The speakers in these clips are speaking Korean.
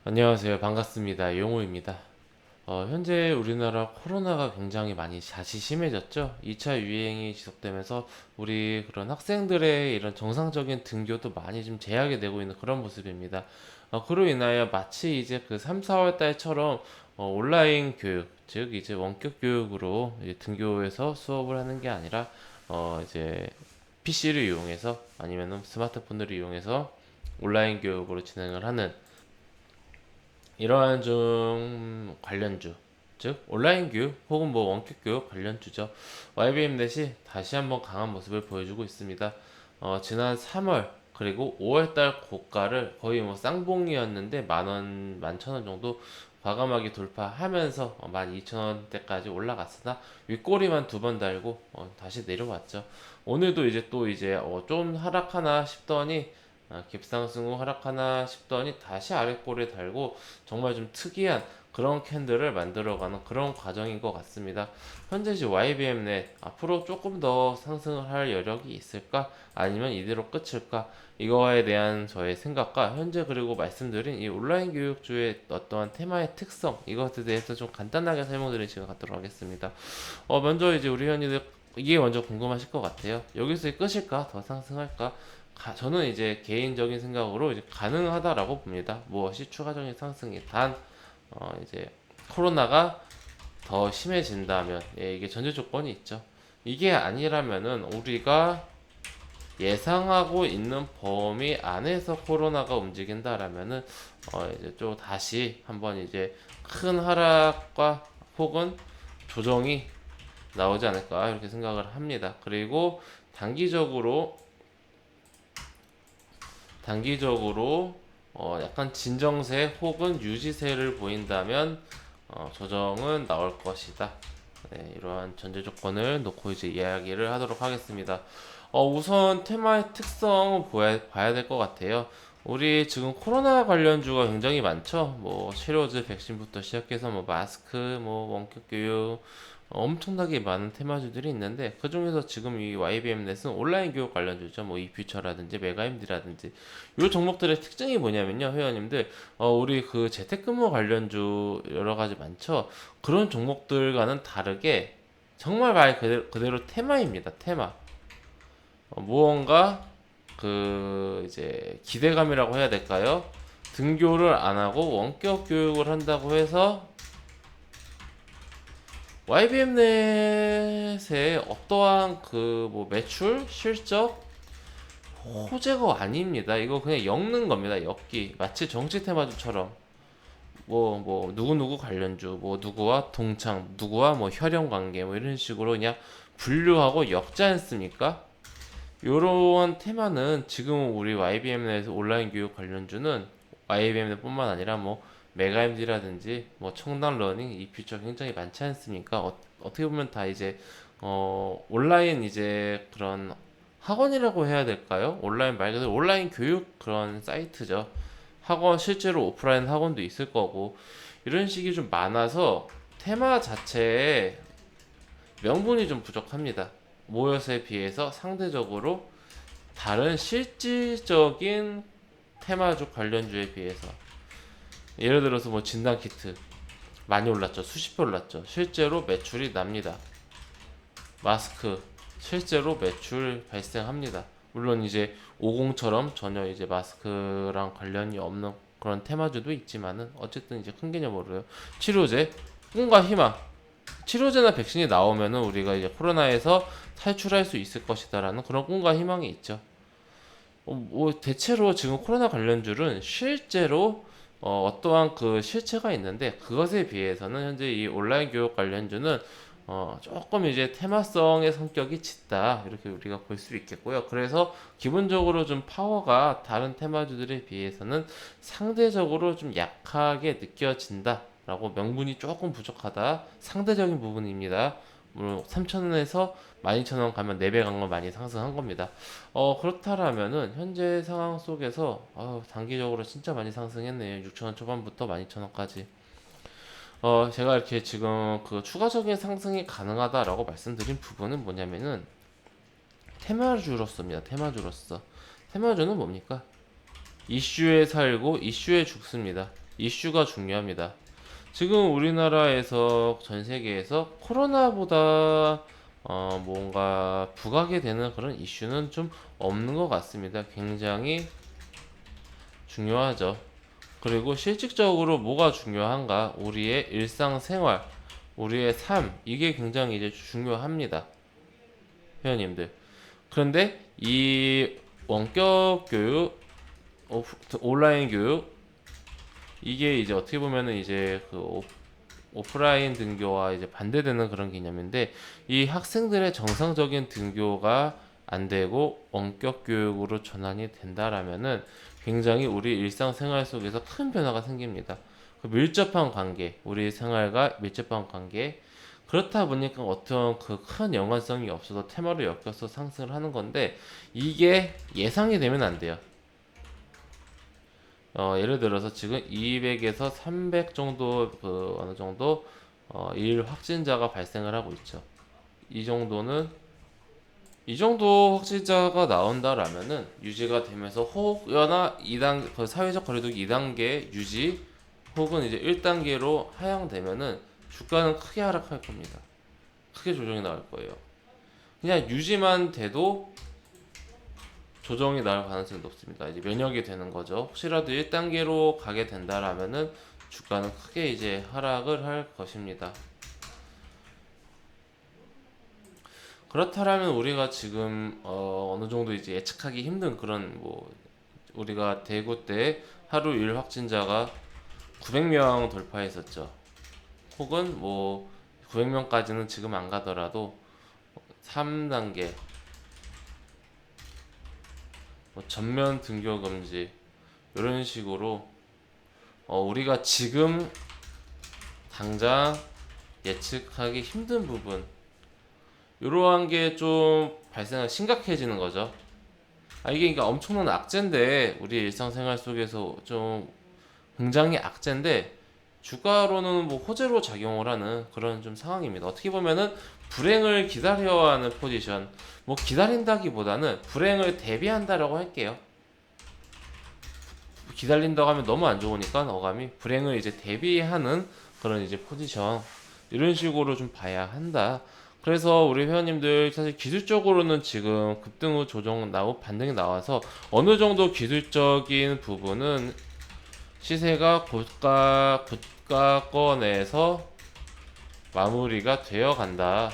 안녕하세요. 반갑습니다. 용호입니다. 현재 우리나라 코로나가 굉장히 많이 다시 심해졌죠. 2차 유행이 지속되면서 우리 그런 학생들의 이런 정상적인 등교도 많이 좀 제약이 되고 있는 그런 모습입니다. 그로 인하여 마치 이제 그 3, 4월 달처럼 온라인 교육, 즉 이제 원격 교육으로 이제 등교해서 수업을 하는 게 아니라 이제 PC를 이용해서 아니면 스마트폰을 이용해서 온라인 교육으로 진행을 하는 이러한 좀 관련주, 즉 온라인 교육 혹은 뭐 원격 교육 관련주죠. YBM넷이 다시 한번 강한 모습을 보여주고 있습니다. 지난 3월 그리고 5월달 고가를 거의 뭐 쌍봉이었는데 만원, 11,000원 정도 과감하게 돌파하면서 12,000원대까지 올라갔으나 윗꼬리만 두 번 달고 다시 내려왔죠. 오늘도 이제 또 이제 좀 하락하나 싶더니 깁상승 후 하락하나 싶더니 다시 아랫골에 달고 정말 좀 특이한 그런 캔들을 만들어가는 그런 과정인 것 같습니다. 현재 YBM넷 앞으로 조금 더 상승을 할 여력이 있을까? 아니면 이대로 끝일까? 이거에 대한 저의 생각과 현재 그리고 말씀드린 이 온라인 교육주의 어떠한 테마의 특성 이것에 대해서 좀 간단하게 설명드리는 시간 갖도록 하겠습니다. 먼저 이제 우리 현이들 이게 먼저 궁금하실 것 같아요. 여기서 끝일까? 더 상승할까? 저는 이제 개인적인 생각으로 이제 가능하다라고 봅니다. 무엇이 추가적인 상승이 단 이제 코로나가 더 심해진다면 이게 전제 조건이 있죠. 이게 아니라면은 우리가 예상하고 있는 범위 안에서 코로나가 움직인다라면은 이제 좀 다시 한번 이제 큰 하락과 혹은 조정이 나오지 않을까 이렇게 생각을 합니다. 그리고 단기적으로 단기적으로 약간 진정세 혹은 유지세를 보인다면 조정은 나올 것이다. 네, 이러한 전제 조건을 놓고 이제 이야기를 하도록 하겠습니다. 우선 테마의 특성 봐야 될 것 같아요. 우리 지금 코로나 관련주가 굉장히 많죠. 뭐 치료제, 백신부터 시작해서 뭐 마스크, 뭐 원격 교육, 엄청나게 많은 테마주들이 있는데 그 중에서 지금 이 YBM넷은 온라인 교육 관련주죠. 뭐 이퓨처라든지 메가임디라든지 이 종목들의 특징이 뭐냐면요, 회원님들 우리 그 재택근무 관련주 여러 가지 많죠. 그런 종목들과는 다르게 정말 말 그대로 테마입니다. 테마. 무언가 그 이제 기대감이라고 해야 될까요? 등교를 안 하고 원격 교육을 한다고 해서 YBM넷의 어떠한 그 뭐 매출, 실적, 호재가 아닙니다. 이거 그냥 엮는 겁니다. 엮기. 마치 정치 테마주처럼 누구누구 관련주, 뭐 누구와 동창, 누구와 뭐 혈연 관계, 뭐 이런 식으로 그냥 분류하고 엮지 않습니까? 요런 테마는 지금 우리 YBM에서 온라인 교육 관련주는 YBM뿐만 아니라 뭐 메가MD라든지 뭐 청담 러닝 이 퓨처 굉장히 많지 않습니까? 어떻게 보면 다 이제 온라인 이제 그런 학원이라고 해야 될까요? 온라인 말 그대로 온라인 교육 그런 사이트죠. 학원 실제로 오프라인 학원도 있을 거고 이런 식이 좀 많아서 테마 자체에 명분이 좀 부족합니다. 모여서에 비해서 상대적으로 다른 실질적인 테마주 관련주에 비해서 예를 들어서 뭐 진단 키트 많이 올랐죠. 수십 배 올랐죠. 실제로 매출이 납니다. 마스크 실제로 매출 발생합니다. 물론 이제 50처럼 전혀 이제 마스크랑 관련이 없는 그런 테마주도 있지만은 어쨌든 이제 큰 개념으로요. 치료제 꿈과 희망 치료제나 백신이 나오면은 우리가 이제 코로나에서 탈출할 수 있을 것이다라는 그런 꿈과 희망이 있죠. 뭐 대체로 지금 코로나 관련주는 실제로 떠한 그 실체가 있는데 그것에 비해서는 현재 이 온라인 교육 관련주는 조금 이제 테마성의 성격이 짙다 이렇게 우리가 볼 수 있겠고요. 그래서 기본적으로 좀 파워가 다른 테마주들에 비해서는 상대적으로 좀 약하게 느껴진다라고 명분이 조금 부족하다 상대적인 부분입니다. 물론 3,000원에서 12,000원 가면 4배 간 건 많이 상승한 겁니다. 그렇다라면은 현재 상황 속에서 단기적으로 진짜 많이 상승했네요. 6,000원 초반부터 12,000원까지. 제가 이렇게 지금 그 추가적인 상승이 가능하다라고 말씀드린 부분은 뭐냐면은 테마주로서입니다. 테마주로서. 테마주는 뭡니까? 이슈에 살고 이슈에 죽습니다. 이슈가 중요합니다. 지금 우리나라에서 전 세계에서 코로나보다 뭔가 부각이 되는 그런 이슈는 좀 없는 것 같습니다. 굉장히 중요하죠. 그리고 실질적으로 뭐가 중요한가? 우리의 일상생활, 우리의 삶, 이게 굉장히 이제 중요합니다. 회원님들. 그런데 이 원격 교육, 온라인 교육, 이게 이제 어떻게 보면은 이제 그 오프라인 등교와 이제 반대되는 그런 개념인데, 이 학생들의 정상적인 등교가 안 되고 원격 교육으로 전환이 된다라면은 굉장히 우리 일상생활 속에서 큰 변화가 생깁니다. 그 밀접한 관계, 우리 생활과 밀접한 관계, 그렇다 보니까 어떤 그 큰 연관성이 없어도 테마로 엮여서 상승을 하는 건데, 이게 예상이 되면 안 돼요. 예를 들어서 지금 200에서 300 정도 그 어느 정도 일 확진자가 발생을 하고 있죠. 이 정도는 이 정도 확진자가 나온다라면은 유지가 되면서 혹여나 2단 그 사회적 거리두기 2단계 유지 혹은 이제 1단계로 하향되면은 주가는 크게 하락할 겁니다. 크게 조정이 나올 거예요. 그냥 유지만 돼도 조정이 나올 가능성이 높습니다. 이제 면역이 되는 거죠. 혹시라도 1단계로 가게 된다라면은 주가는 크게 이제 하락을 할 것입니다. 그렇다라면 우리가 지금 어느 정도 이제 예측하기 힘든 그런 뭐 우리가 대구 때 하루 일 확진자가 900명 돌파했었죠. 혹은 뭐 900명까지는 지금 안 가더라도 3단계 뭐 전면 등교 금지 이런 식으로 우리가 지금 당장 예측하기 힘든 부분 이러한 게 좀 발생하 심각해지는 거죠. 이게 그러니까 엄청난 악재인데 우리 일상생활 속에서 좀 굉장히 악재인데 주가로는 뭐 호재로 작용을 하는 그런 좀 상황입니다. 어떻게 보면은 불행을 기다려야 하는 포지션, 뭐 기다린다기보다는 불행을 대비한다라고 할게요. 기다린다고 하면 너무 안 좋으니까 어감이 불행을 이제 대비하는 그런 이제 포지션 이런 식으로 좀 봐야 한다. 그래서 우리 회원님들 사실 기술적으로는 지금 급등 후 조정 나고 반등이 나와서 어느 정도 기술적인 부분은 시세가 고가권에서 마무리가 되어 간다.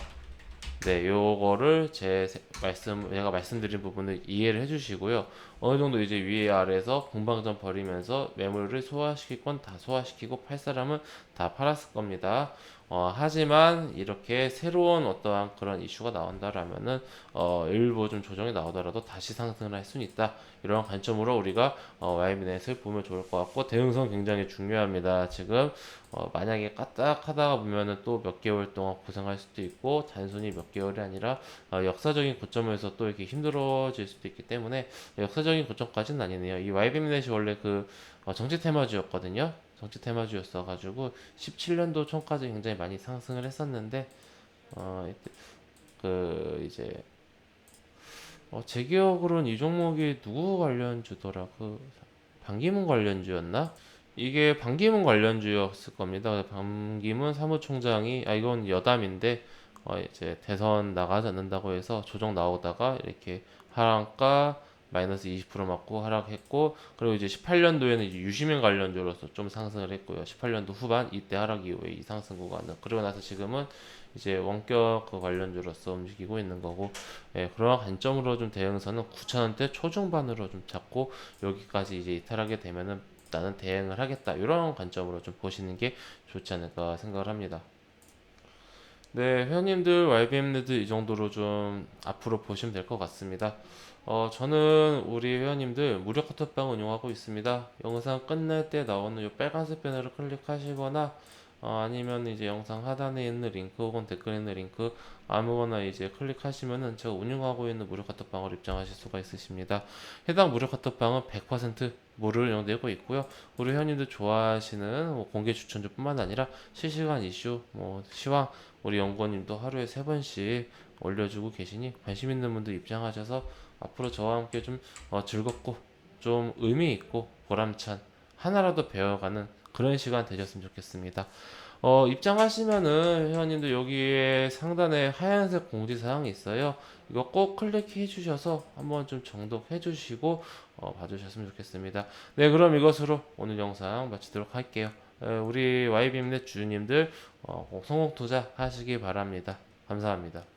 네, 요거를 제가 말씀드린 부분을 이해를 해주시고요. 어느 정도 이제 위에 아래에서 공방전 벌이면서 매물을 소화시킬 건 다 소화시키고 팔 사람은 다 팔았을 겁니다. 하지만 이렇게 새로운 어떠한 그런 이슈가 나온다라면은 일부 좀 조정이 나오더라도 다시 상승을 할 수는 있다. 이런 관점으로 우리가 YB넷을 보면 좋을 것 같고 대응성 굉장히 중요합니다. 지금 만약에 까딱하다가 보면은 또 몇 개월 동안 고생할 수도 있고 단순히 몇 개월이 아니라 역사적인 고점에서 또 이렇게 힘들어질 수도 있기 때문에 역사적인 고점까지는 아니네요. 이 YB넷이 원래 그 정치 테마주였거든요. 정치 테마주였어 가지고 17년도 초까지 굉장히 많이 상승을 했었는데 이때 그 이제 제 기억으로는 이 종목이 누구 관련주더라 그 반기문 관련주였나? 이게 반기문 관련주였을 겁니다. 반기문 사무총장이 이건 여담인데 이제 대선 나가지 않는다고 해서 조정 나오다가 이렇게 하락가 마이너스 20% 맞고 하락했고 그리고 이제 18년도에는 이제 유시민 관련주로서 좀 상승을 했고요. 18년도 후반 이때 하락 이후에 이 상승 구간은 그리고 나서 지금은 이제 원격 그 관련주로서 움직이고 있는 거고 그러한 관점으로 좀 대응선은 9,000원대 초중반으로 좀 잡고 여기까지 이제 이탈하게 되면은 나는 대응을 하겠다 이런 관점으로 좀 보시는 게 좋지 않을까 생각을 합니다. 네, 회원님들, YBM네들 이 정도로 좀 앞으로 보시면 될 것 같습니다. 저는 우리 회원님들 무료 카톡방 운영하고 있습니다. 영상 끝날 때 나오는 이 빨간색 배너를 클릭하시거나 아니면 이제 영상 하단에 있는 링크 혹은 댓글에 있는 링크 아무거나 이제 클릭하시면은 제가 운영하고 있는 무료 카톡방을 입장하실 수가 있으십니다. 해당 무료 카톡방은 100% 무료를 운영되고 있고요. 우리 회원님들 좋아하시는 뭐 공개 추천주뿐만 아니라 실시간 이슈, 뭐 시황 우리 연구원님도 하루에 3번씩 올려주고 계시니 관심 있는 분들 입장하셔서 앞으로 저와 함께 좀 즐겁고 좀 의미 있고 보람찬 하나라도 배워가는 그런 시간 되셨으면 좋겠습니다. 입장하시면은 회원님들 여기에 상단에 하얀색 공지사항이 있어요. 이거 꼭 클릭해 주셔서 한번 좀 정독해 주시고 봐주셨으면 좋겠습니다. 네, 그럼 이것으로 오늘 영상 마치도록 할게요. 우리 YBM넷 주주님들 성공 투자 하시기 바랍니다. 감사합니다.